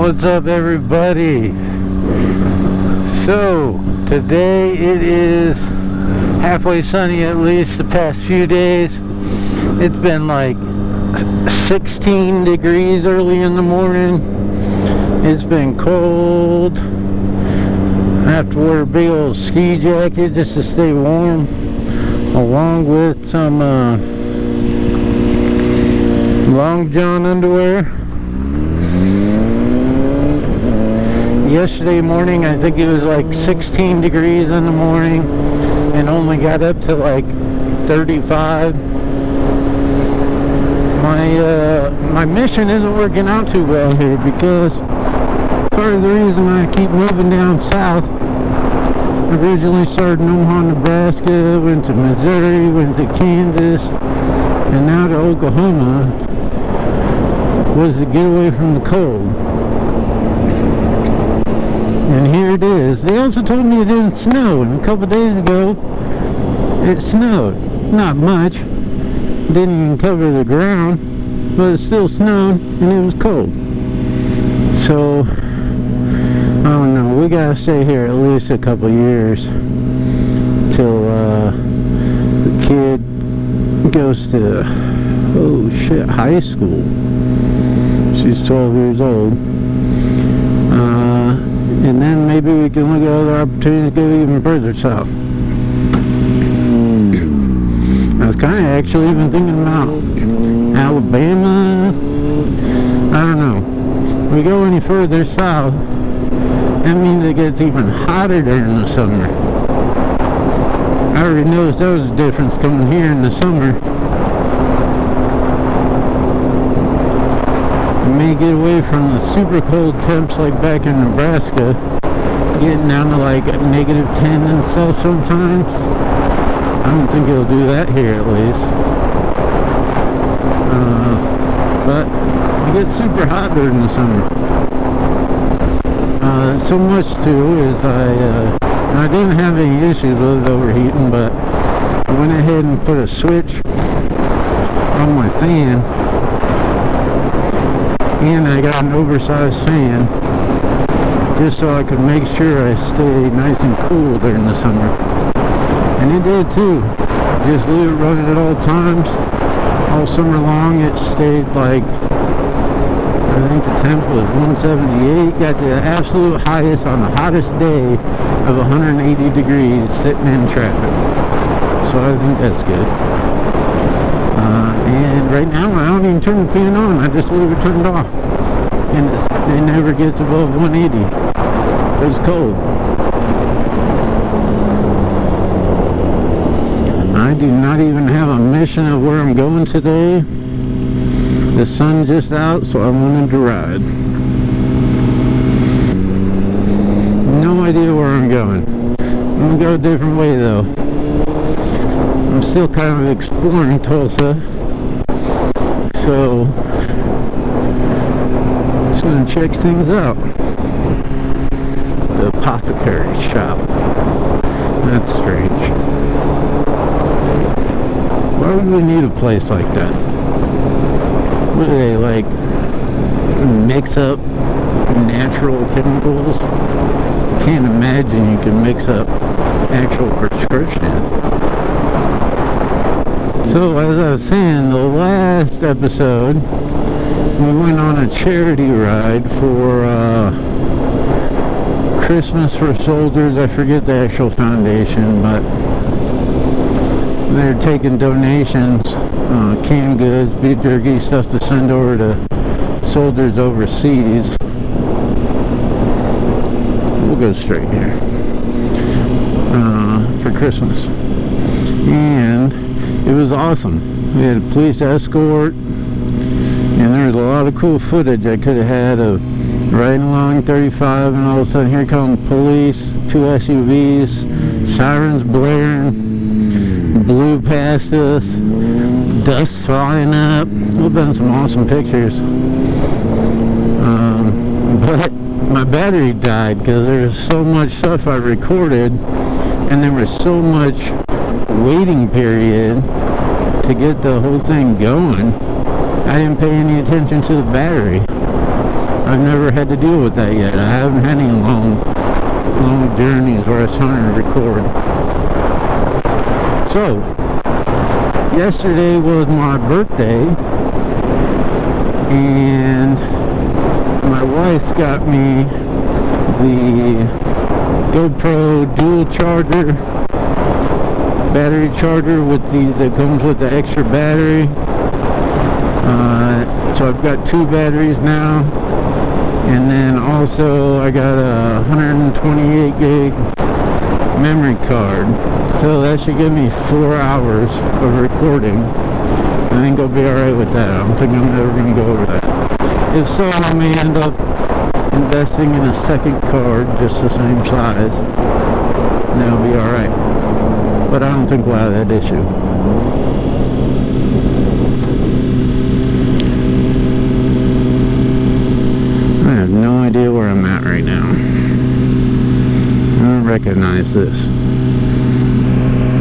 What's up, everybody? So today it is halfway sunny, at least the past few days. It's been like 16 degrees early in the morning. It's been cold. I have to wear a big old ski jacket just to stay warm, along with some long john underwear. Yesterday morning, I think it was like 16 degrees in the morning and only got up to like 35. My mission isn't working out too well here because part of the reason I keep moving down south. Originally started in Omaha, Nebraska, went to Missouri, went to Kansas, and now to Oklahoma, was to get away from the cold. And here it is. They also told me it didn't snow, and a couple days ago it snowed. Not much. Didn't even cover the ground, but it still snowed and it was cold. So I don't know, we gotta stay here at least a couple years till the kid goes to, oh shit, high school. She's 12 years old. And then maybe we can look at other opportunities to go even further south. I was kind of actually even thinking about Alabama. I don't know. If we go any further south, that means it gets even hotter during the summer. I already noticed there was a difference coming here in the summer. May get away from the super cold temps like back in Nebraska, getting down to like negative 10 and stuff sometimes. I don't think it'll do that here at least. But it gets super hot during the summer. So much too is I didn't have any issues with it overheating, but I went ahead and put a switch on my fan. And I got an oversized fan just so I could make sure I stay nice and cool during the summer. And it did too. Just leave it running at all times. All summer long it stayed like, I think the temp was 178. Got to the absolute highest on the hottest day of 180 degrees sitting in traffic. So I think that's good. And right now I don't even turn the fan on, I just leave it turned off. And it never gets above 180. It's cold. I do not even have a mission of where I'm going today. The sun's just out, so I wanted to ride. No idea where I'm going. I'm going to go a different way though. I'm still kind of exploring Tulsa. So, just going to check things out. The apothecary shop. That's strange. Why would we need a place like that? What do they, like, mix up natural chemicals? Can't imagine you can mix up actual prescription. So as I was saying, the last episode, we went on a charity ride for Christmas for Soldiers. I forget the actual foundation, but they're taking donations, canned goods, beef jerky, stuff to send over to soldiers overseas. We'll go straight here. For Christmas. And it was awesome. We had a police escort, and there was a lot of cool footage I could have had of riding along 35, and all of a sudden here come police, 2 SUVs, sirens blaring, blew past us, dust flying up. We've done some awesome pictures. But my battery died because there was so much stuff I recorded, and there was so much waiting period to get the whole thing going. I didn't pay any attention to the battery. I've never had to deal with that yet. I haven't had any long journeys where I was trying to record. So, yesterday was my birthday, and my wife got me the GoPro dual charger, battery charger that comes with the extra battery. So I've got 2 batteries now, and then also I got a 128 gig memory card, so that should give me 4 hours of recording. I think I'll be alright with that. I don't think I'm ever going to go over that. If so, I may end up investing in a second card just the same size, and that'll be alright. But I don't think we'll have that issue. I have no idea where I'm at right now. I don't recognize this.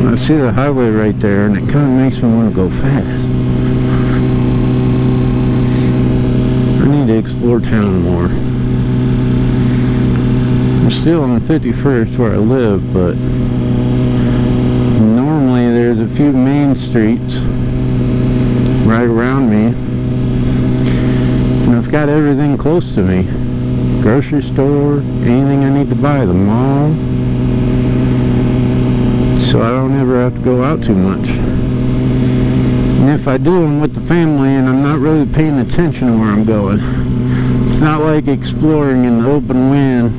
I see the highway right there, and it kind of makes me want to go fast. I need to explore town more. I'm still on 51st where I live, but normally there's a few main streets right around me, and I've got everything close to me. Grocery store, anything I need to buy, the mall, so I don't ever have to go out too much. And if I do, I'm with the family and I'm not really paying attention to where I'm going. It's not like exploring in the open wind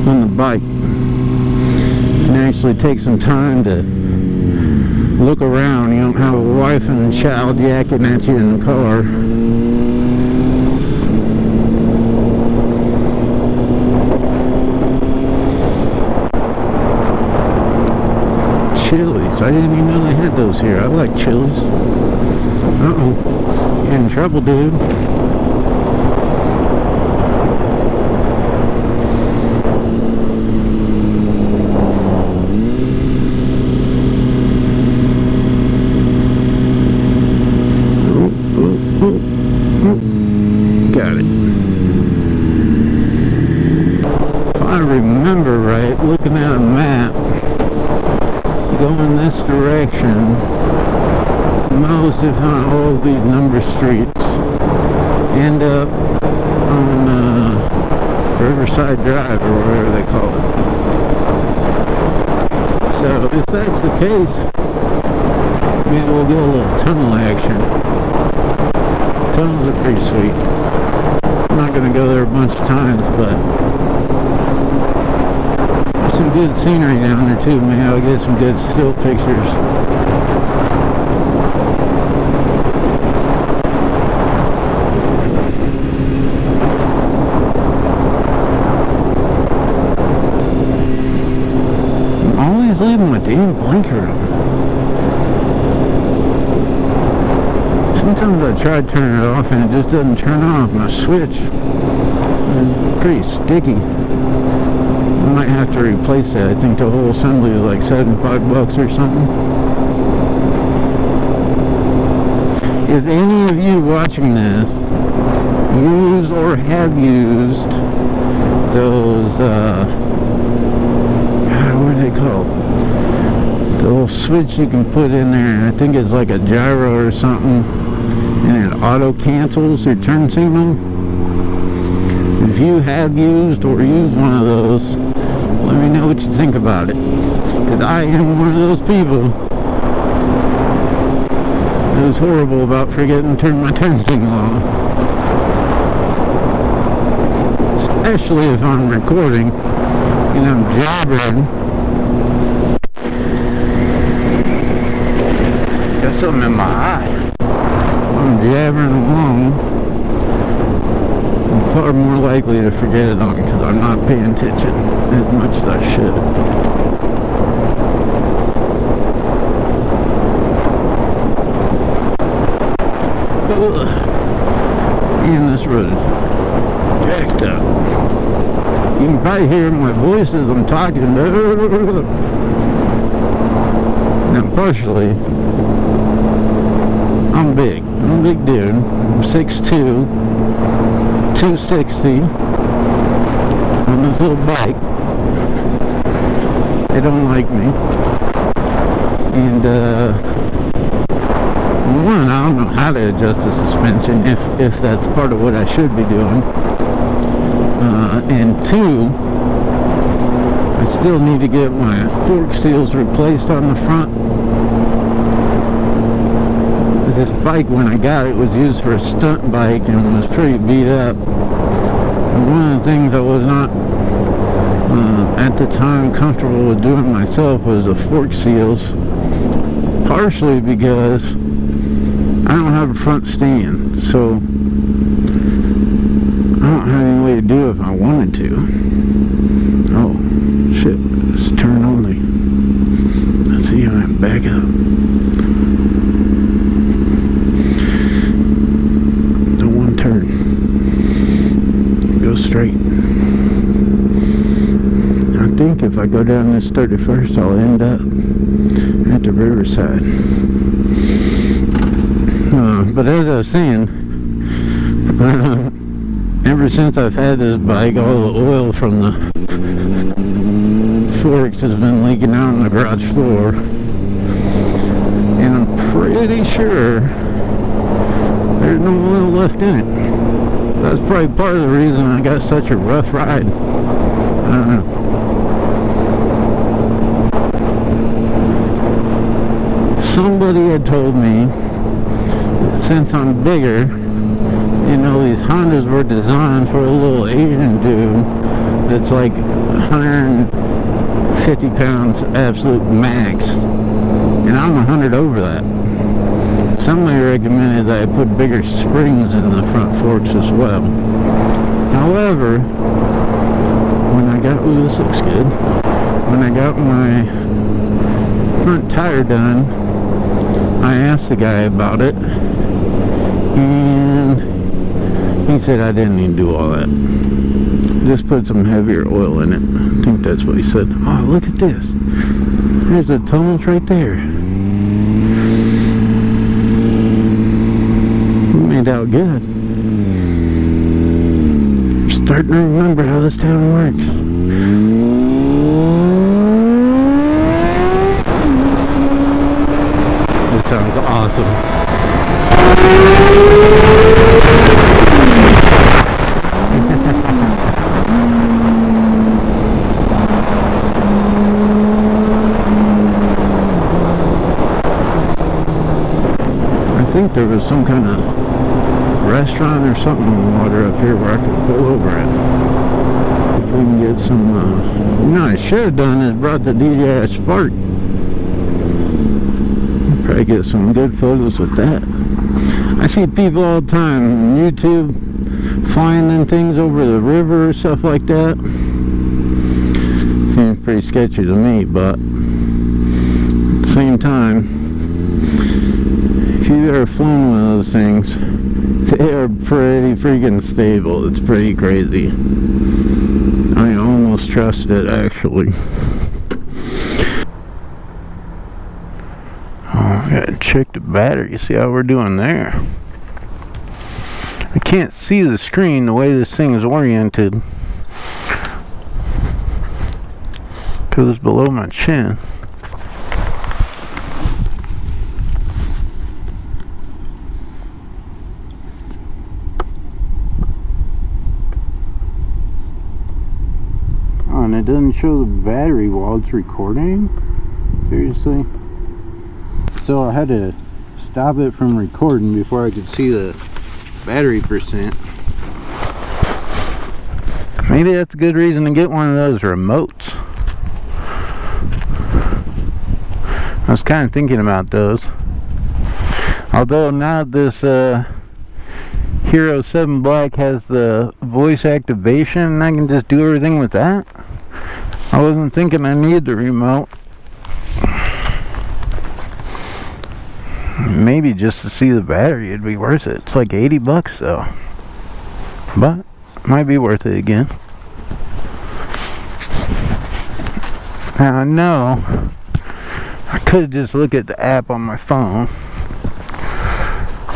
on the bike. You can actually take some time to look around. You don't have a wife and a child yakking at you in the car. Chili's. I didn't even know they had those here. I like Chili's. Uh-oh. You're in trouble, dude. Got it. If I remember right, looking at a map, going this direction, most if not all of these number streets end up on Riverside Drive, or whatever they call it. So if that's the case, maybe we'll get a little tunnel action. Tunnels are pretty sweet. I'm not going to go there a bunch of times, but there's some good scenery down there too. Maybe I'll get some good still pictures. I'm always leaving my damn blinker on. Sometimes I try to turn it off and it just doesn't turn off. My switch is pretty sticky. I might have to replace that. I think the whole assembly is like $75 or something. If any of you watching this use or have used those, what are they called? The little switch you can put in there, I think it's like a gyro or something, and it auto cancels your turn signal. If you have used or used one of those, let me know what you think about it, because I am one of those people. It was horrible about forgetting to turn my turn signal on, especially if I'm recording and I'm jabbering. Got something in my eye. I'm jabbering along. I'm far more likely to forget it on because I'm not paying attention as much as I should. And this road is jacked up. You can probably hear my voice as I'm talking. Now, partially, I'm big. I'm a big dude. I'm 6'2", 260 on this little bike. They don't like me. And one, I don't know how to adjust the suspension if that's part of what I should be doing. And two, I still need to get my fork seals replaced on the front. This bike, when I got it, was used for a stunt bike and was pretty beat up. And one of the things I was not at the time comfortable with doing myself was the fork seals, partially because I don't have a front stand, so I don't have any way to do it if I wanted to. Oh shit, it's turn only. Let's see how I back up. The one turn. Go straight. I think if I go down this 31st, I'll end up at the Riverside. But as I was saying, ever since I've had this bike, all the oil from the forks has been leaking out on the garage floor. And I'm pretty sure there's no oil left in it. That's probably part of the reason I got such a rough ride. I don't know. Somebody had told me that since I'm bigger, you know, these Hondas were designed for a little Asian dude that's like 150 pounds absolute max, and I'm 100 over that. Somebody recommended that I put bigger springs in the front forks as well. However, when I got, ooh, this looks good. When I got my front tire done, I asked the guy about it, and he said I didn't need to do all that. Just put some heavier oil in it. I think that's what he said. Oh, look at this. There's the tunnels right there. We made out good. I'm starting to remember how this town works. It sounds awesome. I think there was some kind of restaurant or something in the water up here where I could pull over at. If we can get some, you know, I should have done is brought the DJI Spark. Probably get some good photos with that. I see people all the time on YouTube flying them things over the river or stuff like that. Seems pretty sketchy to me, but at the same time, if you've ever flown one of those things, they are pretty freaking stable. It's pretty crazy. I almost trust it, actually. I gotta check the battery, see how we're doing there. I can't see the screen the way this thing is oriented because it's below my chin. Oh, and it doesn't show the battery while it's recording? Seriously? So I had to stop it from recording before I could see the battery percent. Maybe that's a good reason to get one of those remotes. I was kind of thinking about those. Although now this Hero 7 Black has the voice activation and I can just do everything with that. I wasn't thinking I needed the remote. Maybe just to see the battery it'd be worth it. It's like 80 bucks though, but might be worth it again. Now I know I could just look at the app on my phone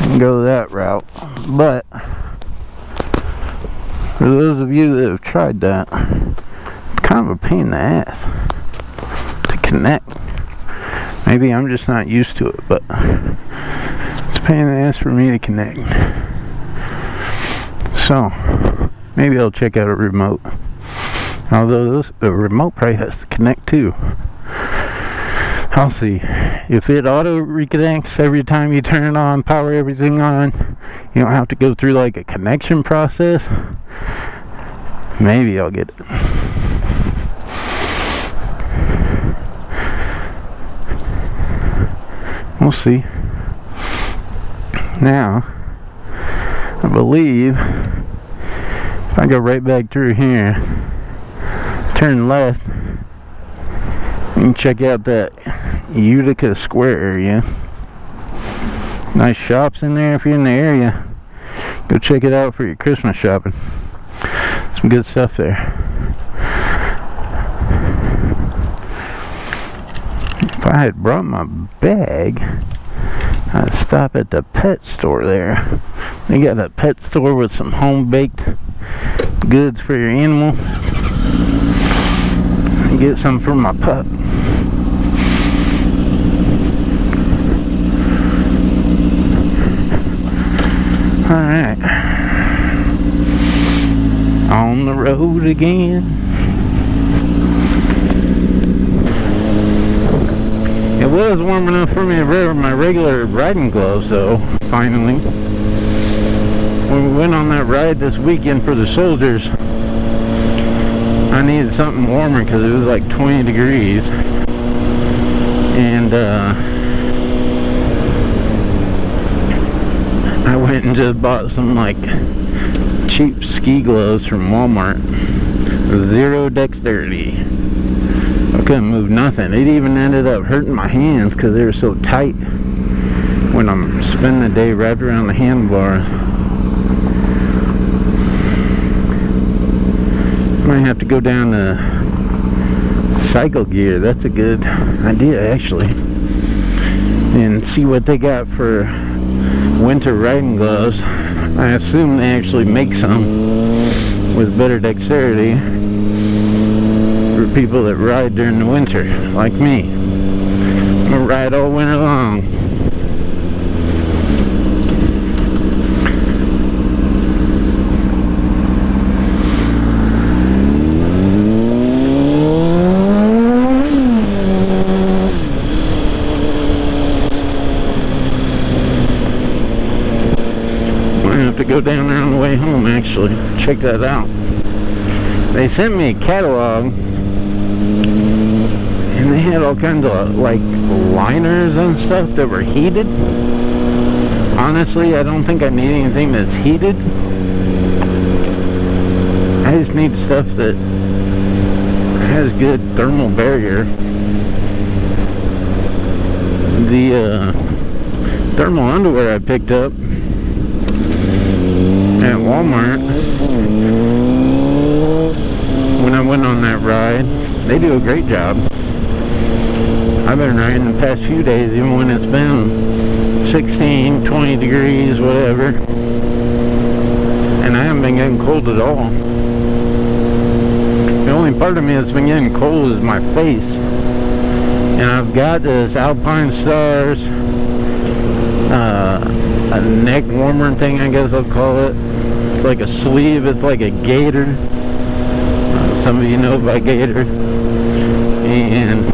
and go that route, but For those of you that have tried that, it's kind of a pain in the ass to connect. Maybe I'm just not used to it, but it's a pain in the ass for me to connect. So maybe I'll check out a remote. Although the remote probably has to connect too. I'll see. If it auto reconnects every time you turn it on, power everything on, you don't have to go through like a connection process, maybe I'll get it. We'll see. Now, I believe if I go right back through here, turn left, you can check out that Utica Square area. Nice shops in there if you're in the area. Go check it out for your Christmas shopping. Some good stuff there. If I had brought my bag, I'd stop at the pet store there. They got a pet store with some home-baked goods for your animal. Get some for my pup. Alright. On the road again. It was warm enough for me to wear my regular riding gloves though, finally. When we went on that ride this weekend for the soldiers, I needed something warmer because it was like 20 degrees. And I went and just bought some like cheap ski gloves from Walmart. Zero dexterity. I couldn't move nothing. It even ended up hurting my hands because they were so tight when I'm spending the day wrapped around the handlebars. Might have to go down to Cycle Gear. That's a good idea actually. And see what they got for winter riding gloves. I assume they actually make some with better dexterity for people that ride during the winter, like me. I'm gonna ride all winter long. To go down there on the way home actually. Check that out. They sent me a catalog and they had all kinds of like liners and stuff that were heated. Honestly, I don't think I need anything that's heated. I just need stuff that has good thermal barrier. The thermal underwear I picked up at Walmart when I went on that ride, they do a great job. I've been riding the past few days even when it's been 16, 20 degrees, whatever, and I haven't been getting cold at all. The only part of me that's been getting cold is my face, and I've got this Alpine Stars a neck warmer thing, I guess I'll call it. It's like a sleeve, it's like a gaiter. Some of you know about gaiter. And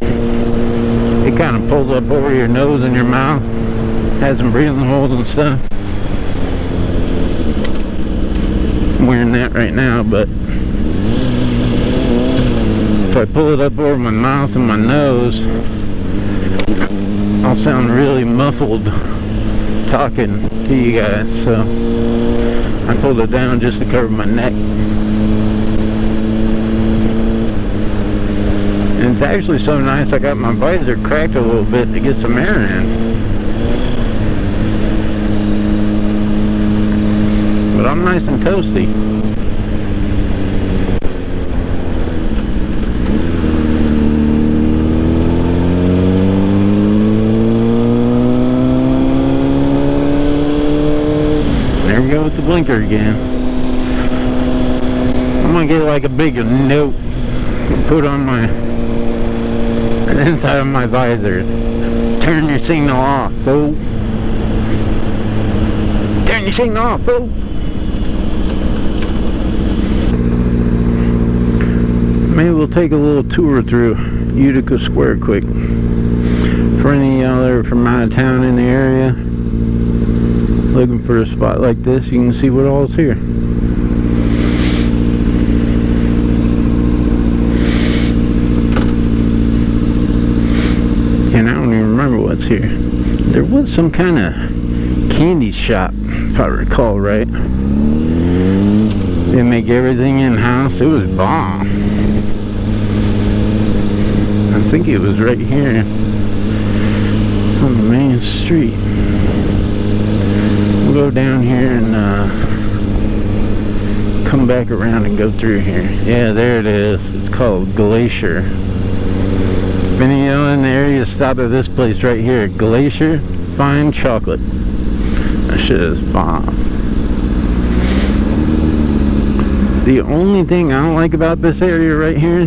it kind of pulls up over your nose and your mouth. Has some breathing holes and stuff. I'm wearing that right now, but if I pull it up over my mouth and my nose, I'll sound really muffled talking to you guys, so I pulled it down just to cover my neck. And it's actually so nice, I got my visor cracked a little bit to get some air in. But I'm nice and toasty. There we go with the blinker again. gonna get like a big note to put on my inside of my visor. Turn your signal off, fool. Turn your signal off, fool. Maybe we'll take a little tour through Utica Square quick. For any of y'all that are from out of town in the area, looking for a spot like this, you can see what all's here. And I don't even remember what's here. There was some kind of candy shop, if I recall right. They make everything in-house. It was bomb. I think it was right here on the main street. We'll go down here and come back around and go through here. Yeah, there it is. It's called Glacier. If any of y'all in the area, stop at this place right here. Glacier Fine Chocolate. That shit is bomb. The only thing I don't like about this area right here,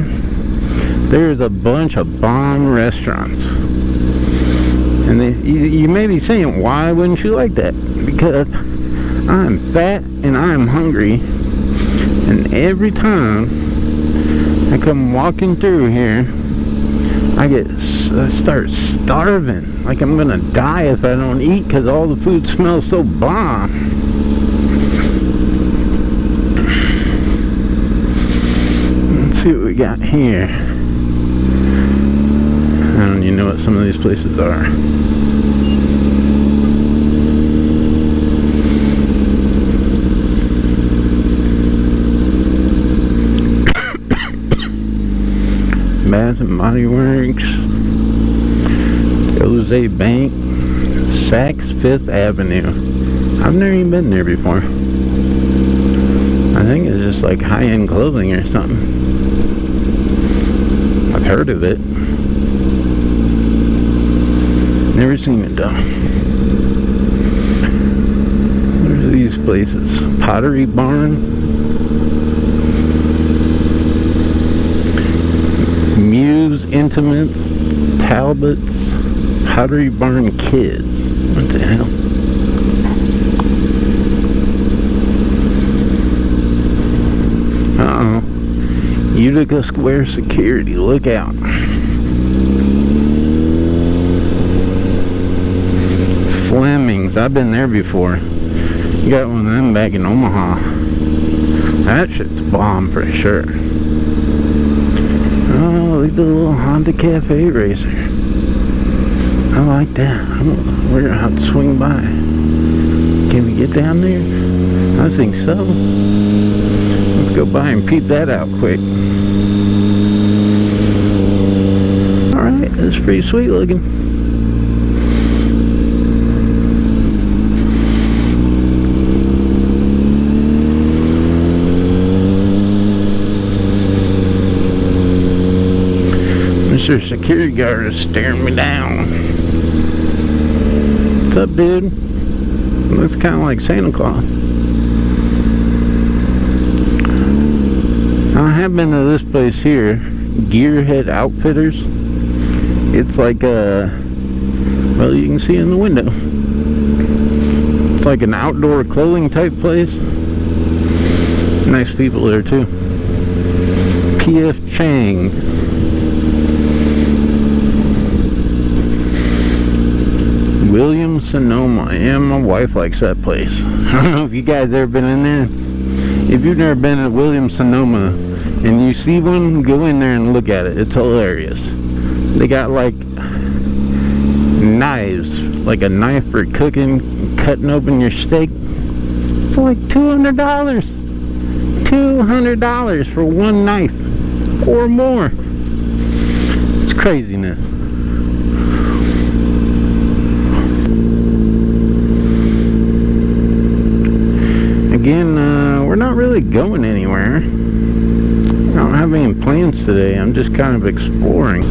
there's a bunch of bomb restaurants. And you may be saying, why wouldn't you like that? Because I'm fat and I'm hungry, and every time I come walking through here, I start starving, like I'm gonna die if I don't eat, because all the food smells so bomb. Let's see what we got here. I don't even know what some of these places are. Bath and Body Works, Jose Bank, Saks Fifth Avenue. I've never even been there before. I think it's just like high-end clothing or something. I've heard of it. Never seen it though. There's these places. Pottery Barn, Muse Intimates, Talbot's, Pottery Barn Kids. What the hell? Uh-oh. Utica Square Security, look out. Fleming's, I've been there before. You got one of them back in Omaha. That shit's bomb for sure. Oh, look at the little Honda Cafe racer. I like that. We're gonna have to swing by. Can we get down there? I think so. Let's go by and peep that out quick. Alright, that's pretty sweet looking. Mr. Security Guard is staring me down. What's up, dude? Looks kind of like Santa Claus. I have been to this place here, Gearhead Outfitters. It's like well, you can see in the window. It's like an outdoor clothing type place. Nice people there too. P.F. Chang. Williams Sonoma. Yeah, my wife likes that place. I don't know if you guys ever been in there. If you've never been to Williams Sonoma and you see one, go in there and look at it. It's hilarious. They got like knives, like a knife for cooking, cutting open your steak for like $200. $200 for one knife or more. It's craziness. Again, we're not really going anywhere. I don't have any plans today. I'm just kind of exploring.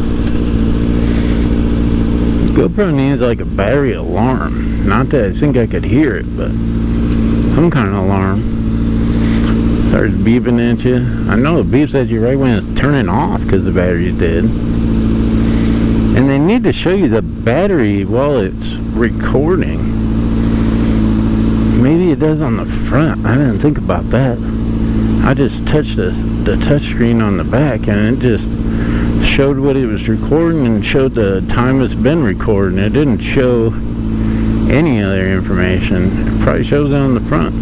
GoPro needs like a battery alarm. Not that I think I could hear it, but some kind of alarm. Starts beeping at you. I know it beeps at you right when it's turning off because the battery's dead. And they need to show you the battery while it's recording. Maybe it does on the front. I didn't think about that. I just touched the touch screen on the back and it just showed what it was recording and showed the time it's been recording. It didn't show any other information. It probably shows it on the front.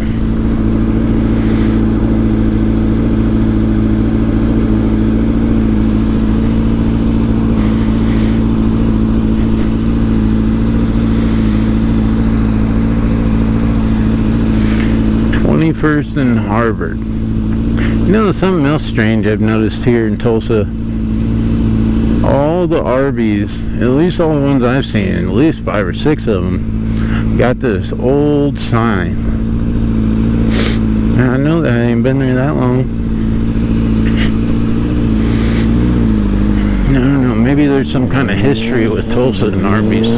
First in Harvard. You know, something else strange I've noticed here in Tulsa. All the Arby's, at least all the ones I've seen, at least 5 or 6 of them, got this old sign. And I know that I ain't been there that long. I don't know, maybe there's some kind of history with Tulsa and Arby's.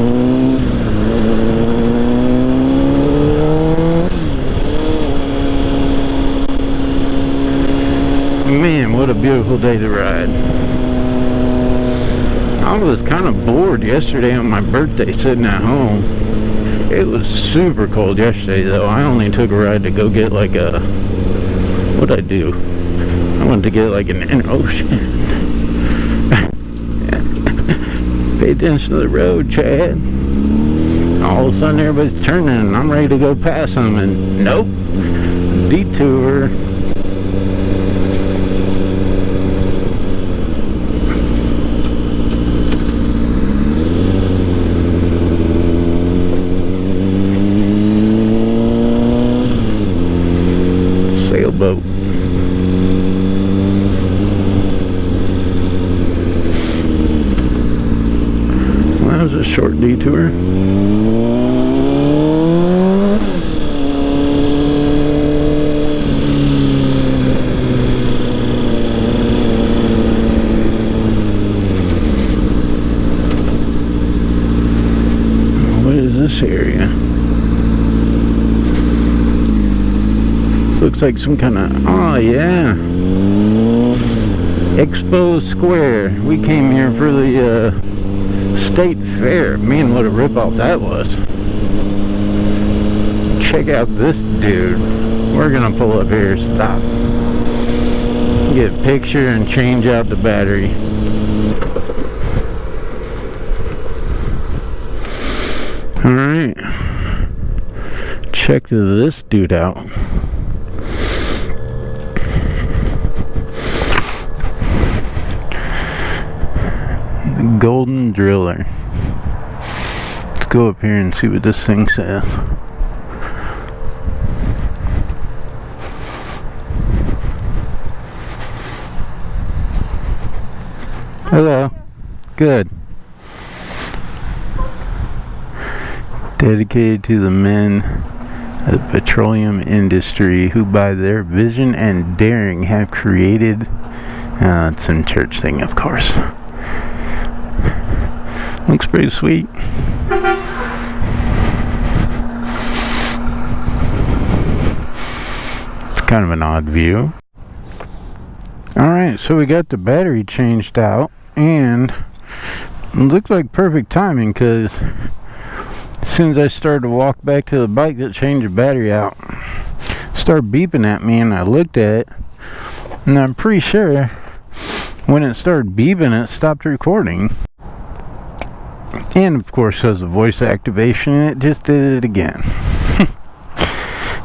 Man, what a beautiful day to ride. I was kind of bored yesterday on my birthday sitting at home. It was super cold yesterday though. I only took a ride to go get like a... What'd I do? I went to get like an ocean. Pay attention to the road, Chad. All of a sudden everybody's turning and I'm ready to go past them and nope. Detour. Sailboat. Well, that was a short detour. What is this area? Looks like some kind of, oh yeah, Utica Square. We came here for the state fair. Man, what a ripoff that was. Check out this dude. We're gonna pull up here, stop, get a picture and change out the battery. Alright, check this dude out. Golden Driller. Let's go up here and see what this thing says. Hello. Good. Dedicated to the men of the petroleum industry who by their vision and daring have created it's some church thing, of course. Looks pretty sweet. It's kind of an odd view. Alright, so we got the battery changed out and it looked like perfect timing because as soon as I started to walk back to the bike to change the battery out, it started beeping at me and I looked at it and I'm pretty sure when it started beeping it stopped recording. And of course, because of voice activation, it just did it again.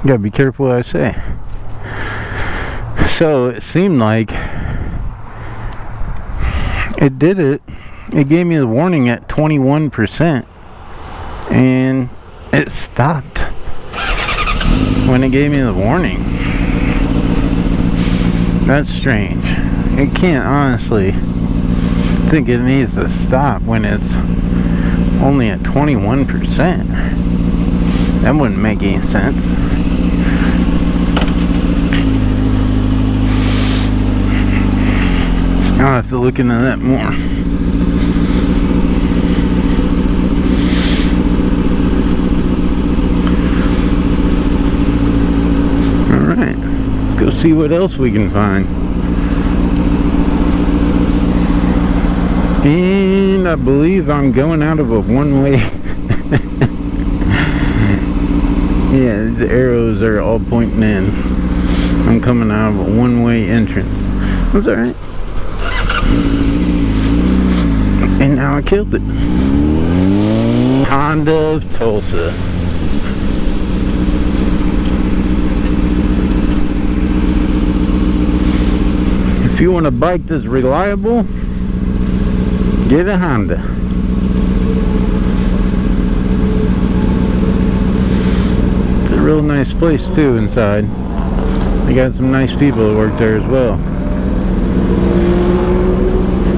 Gotta be careful what I say. So it seemed like it did it. It gave me the warning at 21%, and it stopped when it gave me the warning. That's strange. It can't honestly think it needs to stop when it's only at 21%. That wouldn't make any sense. I'll have to look into that more. Alright, let's go see what else we can find. And I believe I'm going out of a one-way. Yeah, the arrows are all pointing in. I'm coming out of a one-way entrance. That's alright. And now I killed it. Honda of Tulsa. If you want a bike that's reliable, get a Honda. It's a real nice place too inside. They got some nice people that work there as well.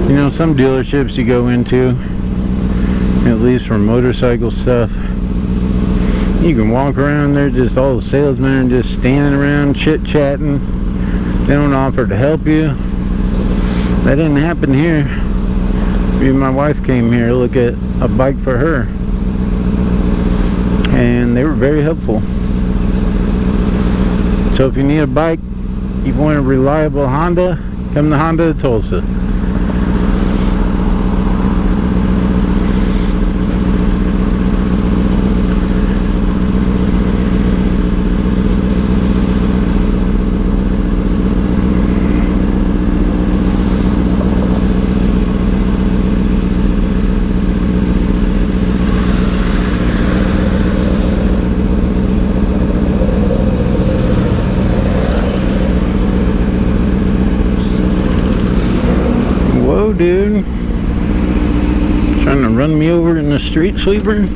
You know, some dealerships you go into, at least for motorcycle stuff, you can walk around there, just all the salesmen are just standing around chit-chatting. They don't offer to help you. That didn't happen here. Me and my wife came here to look at a bike for her, and they were very helpful. So if you need a bike, you want a reliable Honda, come to Honda of Tulsa. Dude, trying to run me over in the street sweeper.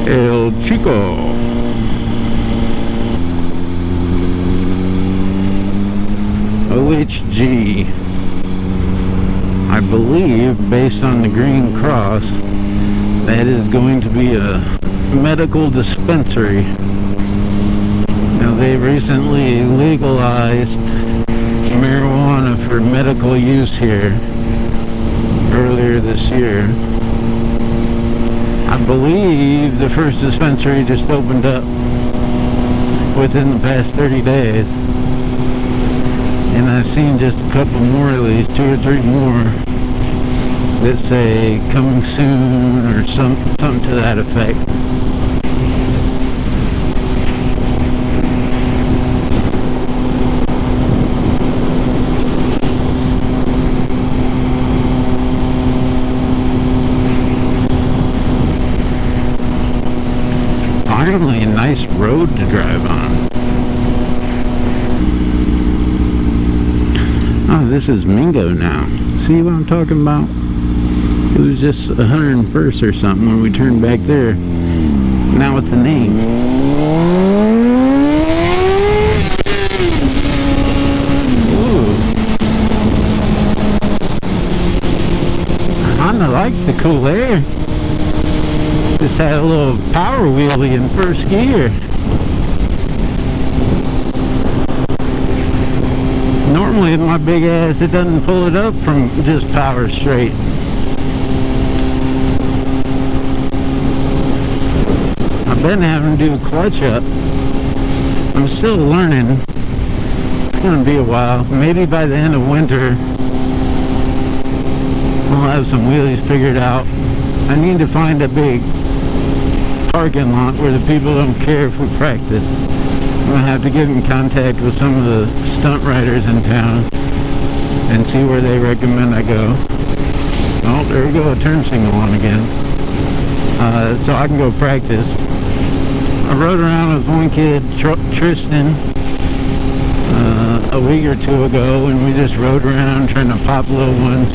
El Chico. OHG. I believe, based on the green cross, that is going to be a medical dispensary. Now, they recently legalized marijuana for medical use here earlier this year. I believe the first dispensary just opened up within the past 30 days. And I've seen just a couple more of these, 2 or 3 more, that say coming soon or something to that effect. Finally, a nice road to drive on. Oh, this is Mingo now. See what I'm talking about? It was just 101st or something when we turned back there. Now it's a name. Ooh. Honda likes the cool air. Just had a little power wheelie in first gear. Normally in my big ass it doesn't pull it up from just power straight. I've been having to do clutch up. I'm still learning. It's gonna be a while. Maybe by the end of winter I'll have some wheelies figured out. I need to find a big parking lot where the people don't care if we practice. I'm gonna have to get in contact with some of the stunt riders in town and see where they recommend I go. Oh, there we go, a turn signal on again. So I can go practice. I rode around with one kid, Tristan, a week or 2 ago, and we just rode around trying to pop little ones.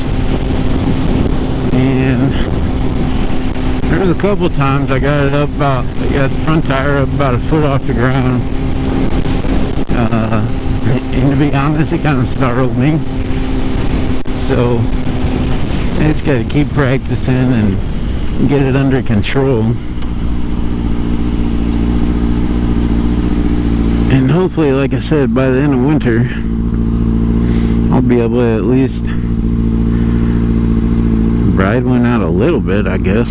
And there was a couple times I got it up about, I got the front tire up about a foot off the ground. And to be honest, it kind of startled me. So I just got to keep practicing and get it under control. And hopefully, like I said, by the end of winter, I'll be able to at least ride one out a little bit, I guess.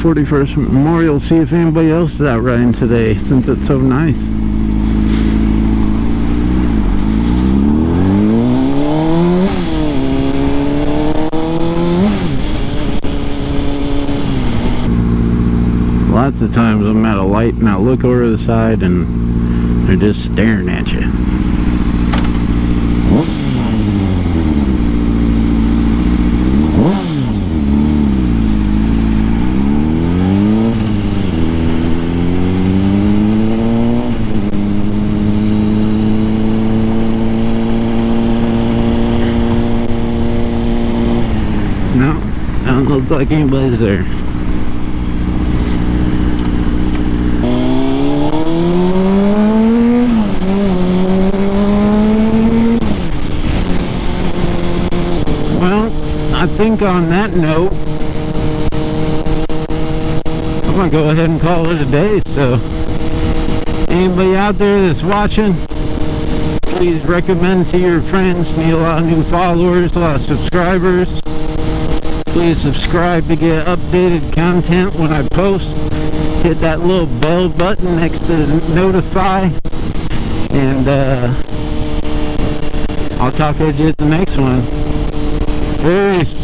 41st Memorial, see if anybody else is out riding today, since it's so nice. Lots of times I'm at a light and I look over the side and they're just staring at you. No, doesn't look like anybody's there. I think on that note, I'm gonna go ahead and call it a day. So anybody out there that's watching, please recommend to your friends. Need a lot of new followers, a lot of subscribers. Please subscribe to get updated content when I post. Hit that little bell button next to notify, and I'll talk to you at the next one. Peace.